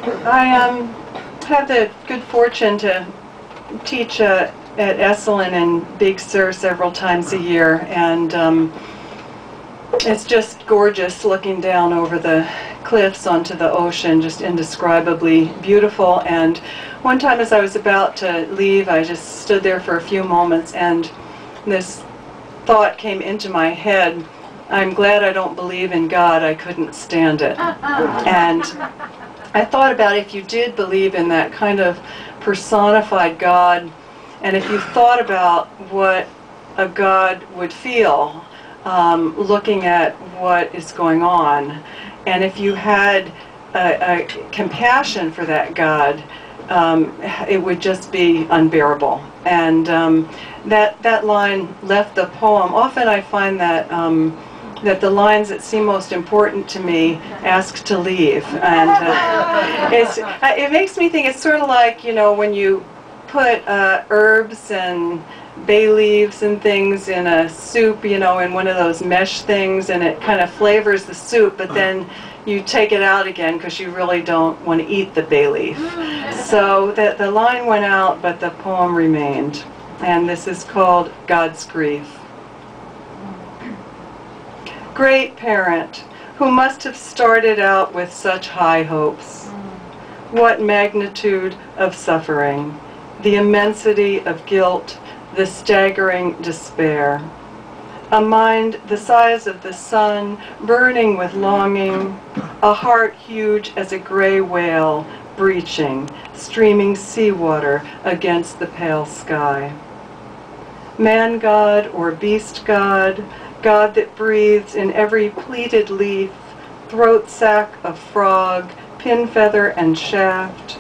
I have the good fortune to teach at Esalen and Big Sur several times a year, and it's just gorgeous looking down over the cliffs onto the ocean, just indescribably beautiful. And one time as I was about to leave, I just stood there for a few moments, and this thought came into my head: I'm glad I don't believe in God, I couldn't stand it. And I thought about if you did believe in that kind of personified God, and if you thought about what a God would feel looking at what is going on, and if you had a compassion for that God, it would just be unbearable. And that line left the poem. Often I find that that the lines that seem most important to me ask to leave, and it makes me think it's sort of like, you know, when you put herbs and bay leaves and things in a soup, you know, in one of those mesh things, and it kind of flavors the soup, but then you take it out again because you really don't want to eat the bay leaf. So that the line went out, but the poem remained, and this is called God's Grief. Great parent, who must have started out with such high hopes. What magnitude of suffering, the immensity of guilt, the staggering despair. A mind the size of the sun, burning with longing, a heart huge as a gray whale, breaching, streaming seawater against the pale sky. Man God or beast God, God that breathes in every pleated leaf, throat sac of frog, pin feather and shaft,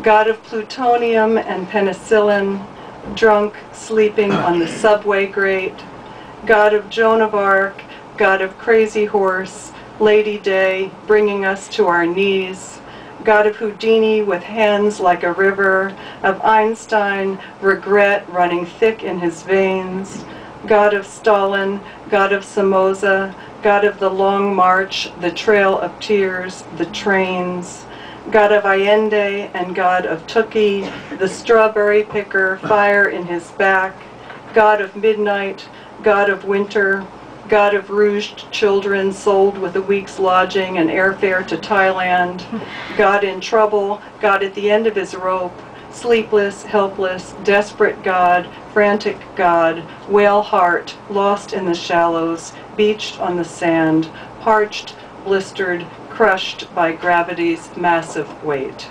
God of plutonium and penicillin, drunk, sleeping on the subway grate, God of Joan of Arc, God of Crazy Horse, Lady Day, bringing us to our knees, God of Houdini with hands like a river, of Einstein, regret running thick in his veins, God of Stalin, God of Somoza, God of the Long March, the Trail of Tears, the trains, God of Allende and God of Tookie, the strawberry picker, fire in his back, God of midnight, God of winter, God of rouged children sold with a week's lodging and airfare to Thailand, God in trouble, God at the end of his rope, sleepless, helpless, desperate God, frantic God, whale heart, lost in the shallows, beached on the sand, parched, blistered, crushed by gravity's massive weight.